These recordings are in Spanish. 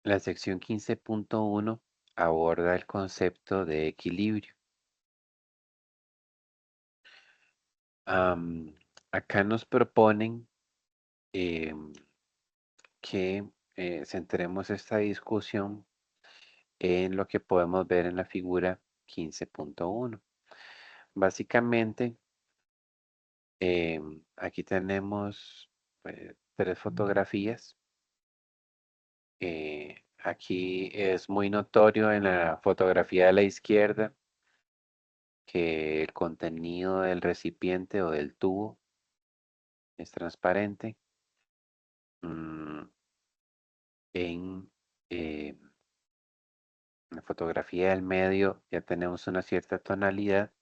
La sección 15.1 aborda el concepto de equilibrio. Am, Acá nos proponen em, que centremos esta discusión en lo que podemos ver en la figura 15.1. Básicamente, aquí tenemos tres fotografías. Aquí es muy notorio en la fotografía de la izquierda que el contenido del recipiente o del tubo es transparente. Mm, en eh, la fotografía del medio ya tenemos una cierta tonalidad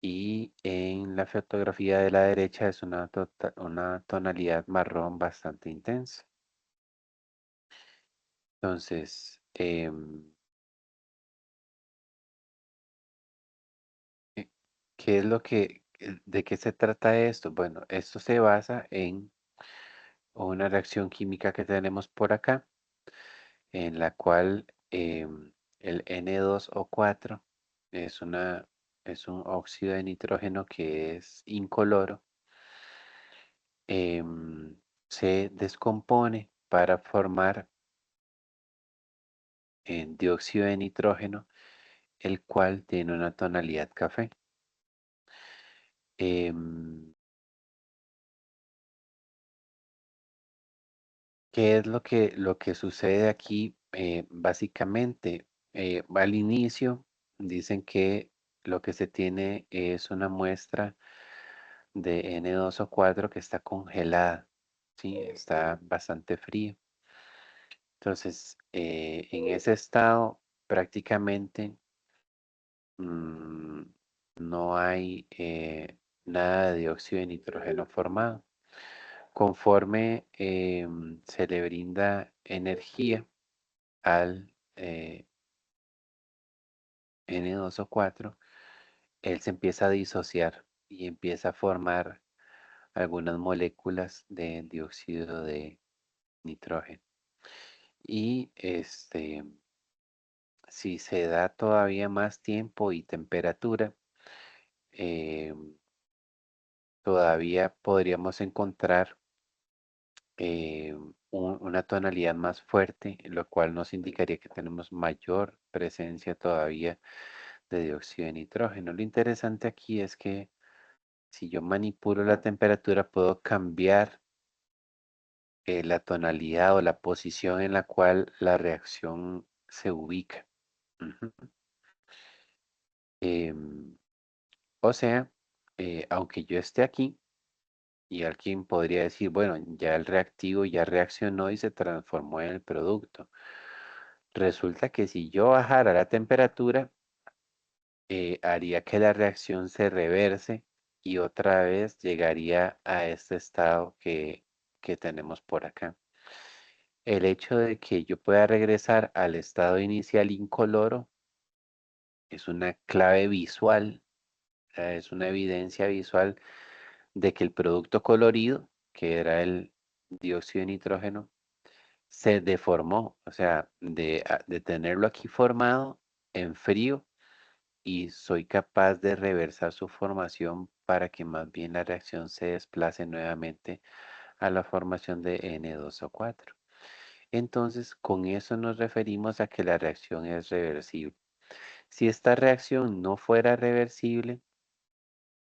y en la fotografía de la derecha es una tonalidad marrón bastante intensa. Entonces, eh, ¿qué es de qué se trata esto? Bueno, esto se basa en una reacción química que tenemos por acá, en la cual el N2O4 es es un óxido de nitrógeno que es incoloro. Se descompone para formar dióxido de nitrógeno, el cual tiene una tonalidad café. Em, ¿Qué es lo que sucede aquí? Básicamente, al inicio dicen que lo que se tiene es una muestra de N2O4 que está congelada, ¿sí? Está bastante frío. Entonces, en ese estado prácticamente mm, no hay nada de dióxido de nitrógeno formado. Conforme se le brinda energía al N2O4, él se empieza a disociar y empieza a formar algunas moléculas de dióxido de nitrógeno. Y si se da todavía más tiempo y temperatura, eh, todavía podríamos encontrar una tonalidad más fuerte, lo cual nos indicaría que tenemos mayor presencia todavía de dióxido de nitrógeno. Lo interesante aquí es que si yo manipulo la temperatura, puedo cambiar la tonalidad o la posición en la cual la reacción se ubica. Ujú. Em, o sea, aunque yo esté aquí, y alguien podría decir, bueno, ya el reactivo ya reaccionó y se transformó en el producto. Resulta que si yo bajara la temperatura, haría que la reacción se reverse y otra vez llegaría a este estado que tenemos por acá. El hecho de que yo pueda regresar al estado inicial incoloro es una clave visual, es una evidencia visual de que el producto colorido, que era el dióxido de nitrógeno, se deformó, o sea, de tenerlo aquí formado en frío y soy capaz de reversar su formación para que más bien la reacción se desplace nuevamente a la formación de N2O4. Entonces, con eso nos referimos a que la reacción es reversible. Si esta reacción no fuera reversible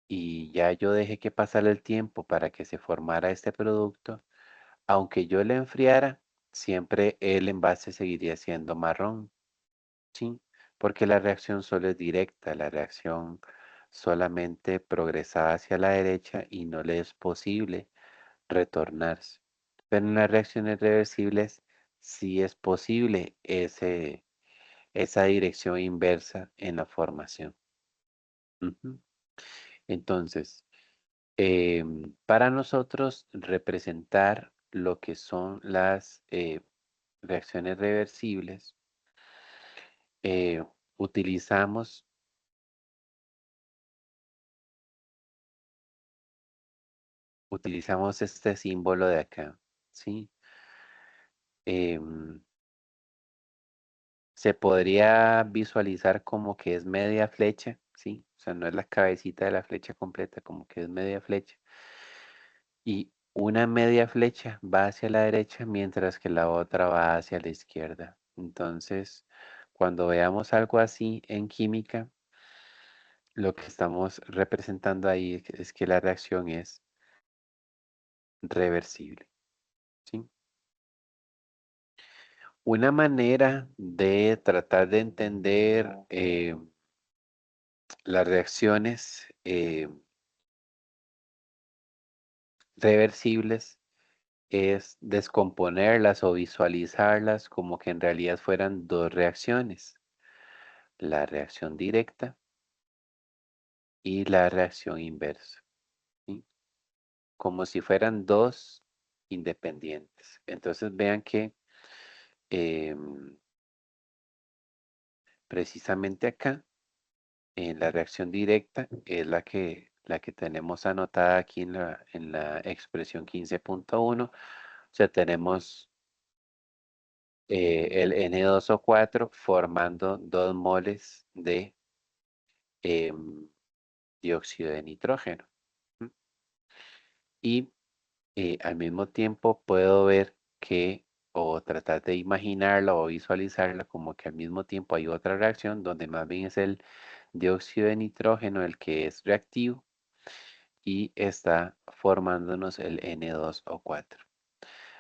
y ya yo dejé que pasara el tiempo para que se formara este producto, aunque yo le enfriara, siempre el envase seguiría siendo marrón, ¿sí? Porque la reacción solo es directa, la reacción solamente progresa hacia la derecha y no le es posible retornarse. Pero en las reacciones reversibles sí es posible esa dirección inversa en la formación. Ujú. Entonces, para nosotros representar lo que son las reacciones reversibles, eh, utilizamos, utilizamos este símbolo de acá, ¿sí? em, se podría visualizar como que es media flecha, ¿sí? O sea, no es la cabecita de la flecha completa, como que es media flecha. Y una media flecha va hacia la derecha mientras que la otra va hacia la izquierda. Entonces, cuando veamos algo así en química, lo que estamos representando ahí es que la reacción es reversible, ¿sí? Una manera de tratar de entender las reacciones reversibles es descomponerlas o visualizarlas como que en realidad fueran dos reacciones, la reacción directa y la reacción inversa, ¿sí? Como si fueran dos independientes. Entonces vean que em, precisamente acá, en la reacción directa, es la que tenemos anotada aquí en la expresión 15.1. O sea, tenemos el N2O4 formando 2 moles de em, dióxido de nitrógeno. ¿M? Y al mismo tiempo puedo ver que, o tratar de imaginarla o visualizarla como que al mismo tiempo hay otra reacción donde más bien es el dióxido de nitrógeno el que es reactivo y está formándonos el N2O4.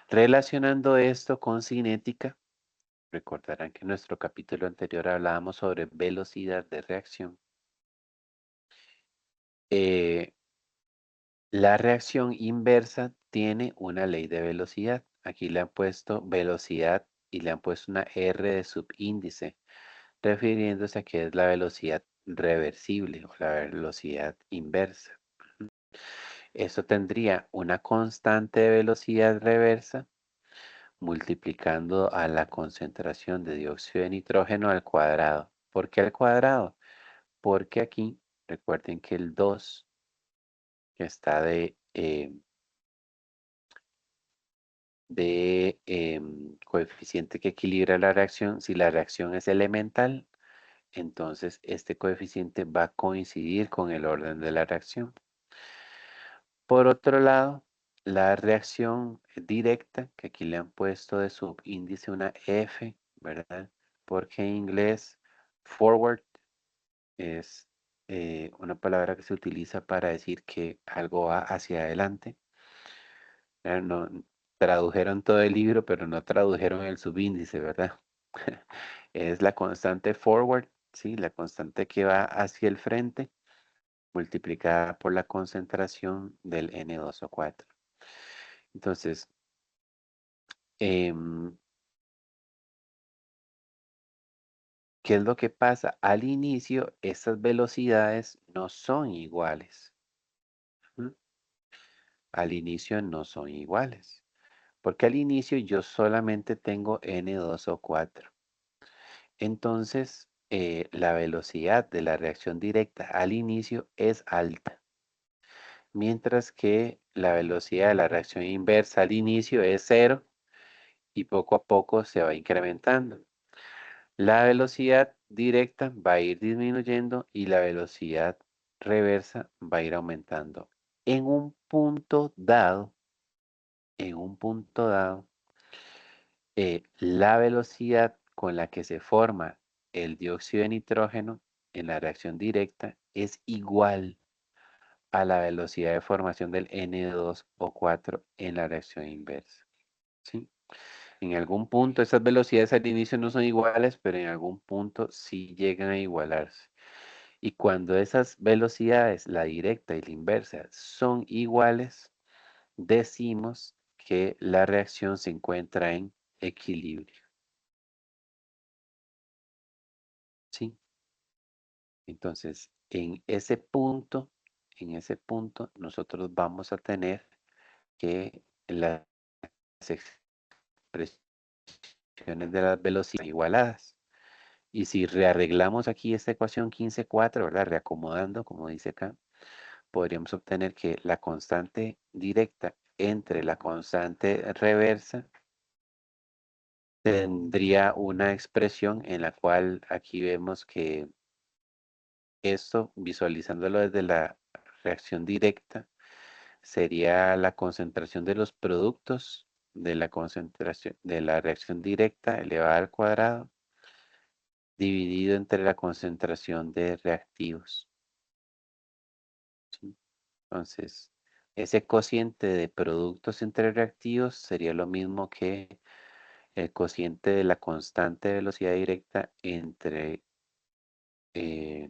Relacionando esto con cinética, recordarán que en nuestro capítulo anterior hablábamos sobre velocidad de reacción. Eh, la reacción inversa tiene una ley de velocidad. Aquí le han puesto velocidad y le han puesto una R de subíndice, refiriéndose a que es la velocidad reversible o la velocidad inversa. Esto tendría una constante de velocidad reversa multiplicando a la concentración de dióxido de nitrógeno al cuadrado. ¿Por qué al cuadrado? Porque aquí, recuerden que el 2 que está de coeficiente que equilibra la reacción, si la reacción es elemental, entonces este coeficiente va a coincidir con el orden de la reacción. Por otro lado, la reacción directa, que aquí le han puesto de subíndice una F, ¿verdad? Porque en inglés forward es una palabra que se utiliza para decir que algo va hacia adelante. No, tradujeron todo el libro, pero no tradujeron el subíndice, ¿verdad? Es la constante forward, ¿sí? La constante que va hacia el frente multiplicada por la concentración del N2O4. Entonces, em, ¿qué es lo que pasa? Al inicio, estas velocidades no son iguales. ¿M? Al inicio no son iguales. Porque al inicio yo solamente tengo N2O4. Entonces, la velocidad de la reacción directa al inicio es alta, mientras que la velocidad de la reacción inversa al inicio es cero y poco a poco se va incrementando. La velocidad directa va a ir disminuyendo y la velocidad reversa va a ir aumentando. En un punto dado, en un punto dado, la velocidad con la que se forma el dióxido de nitrógeno en la reacción directa es igual a la velocidad de formación del N2O4 en la reacción inversa. ¿Sí? En algún punto esas velocidades al inicio no son iguales, pero en algún punto sí llegan a igualarse. Y cuando esas velocidades, la directa y la inversa, son iguales, decimos que la reacción se encuentra en equilibrio. ¿Sí? Entonces, en ese punto, nosotros vamos a tener que las expresiones de las velocidades igualadas. Y si rearreglamos aquí esta ecuación 15.4, ¿verdad? Reacomodando, como dice acá, podríamos obtener que la constante directa entre la constante reversa tendría una expresión en la cual aquí vemos que esto, visualizándolo desde la reacción directa, sería la concentración de los productos de la concentración de la reacción directa elevada al cuadrado dividido entre la concentración de reactivos. ¿Sí? Entonces, ese cociente de productos entre reactivos sería lo mismo que el cociente de la constante de velocidad directa entre eh,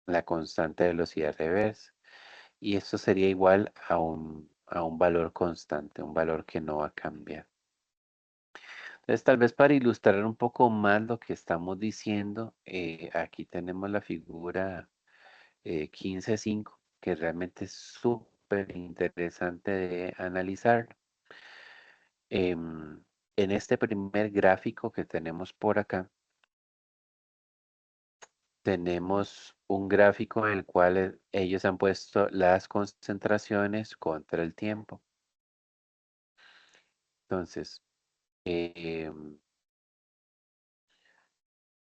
la constante de velocidad reversa. Y esto sería igual a un valor constante, un valor que no va a cambiar. Entonces, tal vez para ilustrar un poco más lo que estamos diciendo, aquí tenemos la figura 15.5, que realmente es súper interesante de analizar. En este primer gráfico que tenemos por acá, tenemos un gráfico en el cual ellos han puesto las concentraciones contra el tiempo. Entonces, em,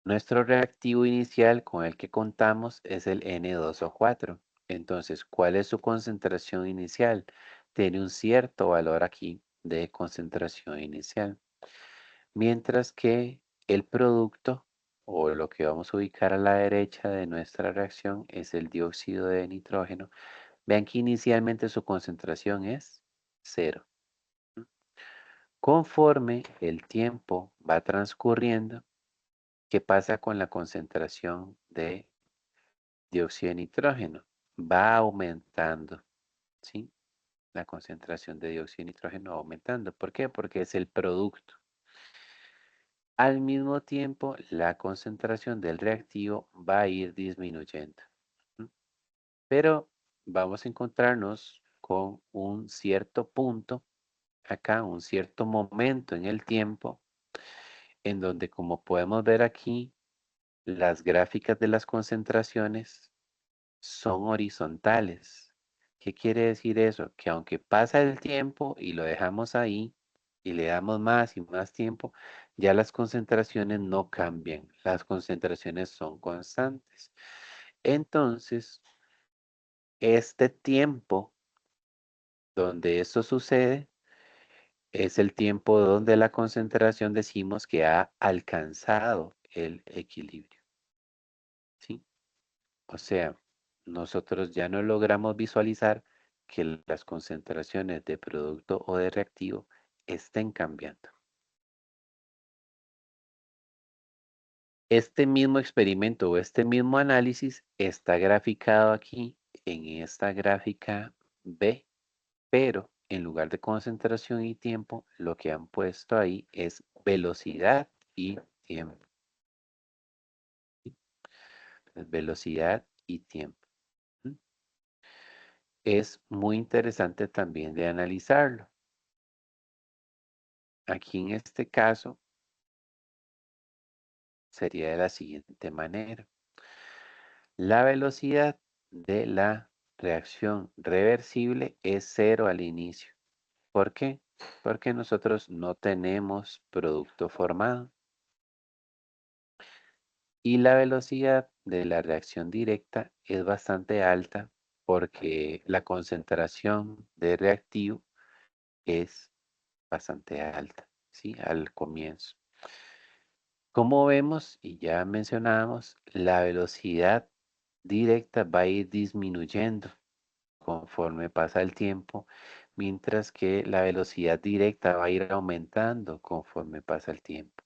nuestro reactivo inicial con el que contamos es el N2O4. Entonces, ¿cuál es su concentración inicial? Tiene un cierto valor aquí de concentración inicial. Mientras que el producto, o lo que vamos a ubicar a la derecha de nuestra reacción, es el dióxido de nitrógeno. Vean que inicialmente su concentración es cero. Conforme el tiempo va transcurriendo, ¿qué pasa con la concentración de dióxido de nitrógeno? Va aumentando, ¿sí? La concentración de dióxido de nitrógeno va aumentando. ¿Por qué? Porque es el producto. Al mismo tiempo, la concentración del reactivo va a ir disminuyendo. ¿Mm? Pero vamos a encontrarnos con un cierto punto, acá, un cierto momento en el tiempo, en donde, como podemos ver aquí, las gráficas de las concentraciones son horizontales. ¿Qué quiere decir eso? Que aunque pasa el tiempo y lo dejamos ahí y le damos más y más tiempo, ya las concentraciones no cambian. Las concentraciones son constantes. Entonces, este tiempo donde esto sucede es el tiempo donde la concentración decimos que ha alcanzado el equilibrio. ¿Sí? O sea, nosotros ya no logramos visualizar que las concentraciones de producto o de reactivo estén cambiando. Este mismo experimento o este mismo análisis está graficado aquí en esta gráfica B, pero en lugar de concentración y tiempo, lo que han puesto ahí es velocidad y tiempo. ¿Sí? Velocidad y tiempo. ¿Mm? Es muy interesante también de analizarlo. Aquí en este caso sería de la siguiente manera. La velocidad de la reacción reversible es cero al inicio. ¿Por qué? Porque nosotros no tenemos producto formado. Y la velocidad de la reacción directa es bastante alta porque la concentración de reactivo es bastante alta, ¿sí? Al comienzo. Como vemos y ya mencionábamos, la velocidad directa va a ir disminuyendo conforme pasa el tiempo, mientras que la velocidad directa va a ir aumentando conforme pasa el tiempo.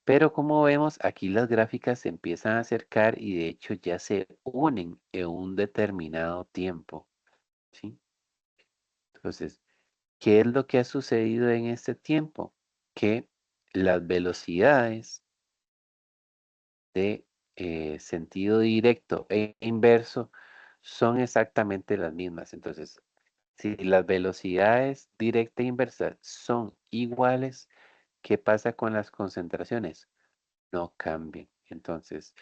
Pero como vemos, aquí las gráficas se empiezan a acercar y de hecho ya se unen en un determinado tiempo, ¿sí? Entonces, ¿qué es lo que ha sucedido en este tiempo? Que las velocidades de sentido directo e inverso son exactamente las mismas. Entonces, si las velocidades directa e inversa son iguales, ¿qué pasa con las concentraciones? No cambian. Entonces,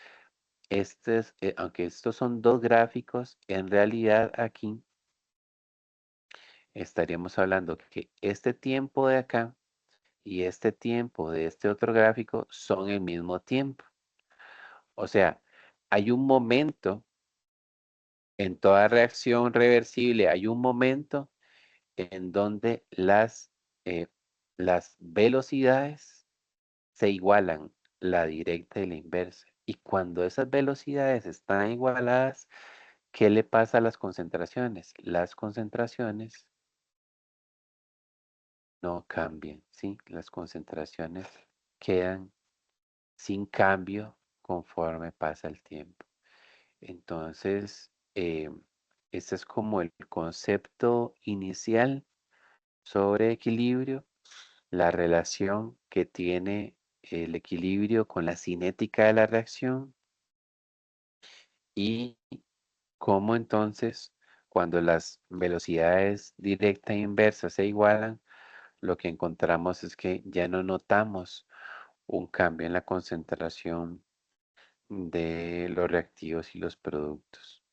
aunque estos son dos gráficos, en realidad aquí estaríamos hablando que este tiempo de acá y este tiempo de este otro gráfico son el mismo tiempo. O sea, hay un momento en toda reacción reversible, hay un momento en donde eh, las velocidades se igualan, la directa y la inversa. Y cuando esas velocidades están igualadas, ¿qué le pasa a las concentraciones? Las concentraciones no cambian, ¿sí? Las concentraciones quedan sin cambio conforme pasa el tiempo. Entonces, este es como el concepto inicial sobre equilibrio, la relación que tiene el equilibrio con la cinética de la reacción y cómo entonces cuando las velocidades directa e inversa se igualan, lo que encontramos es que ya no notamos un cambio en la concentración de los reactivos y los productos.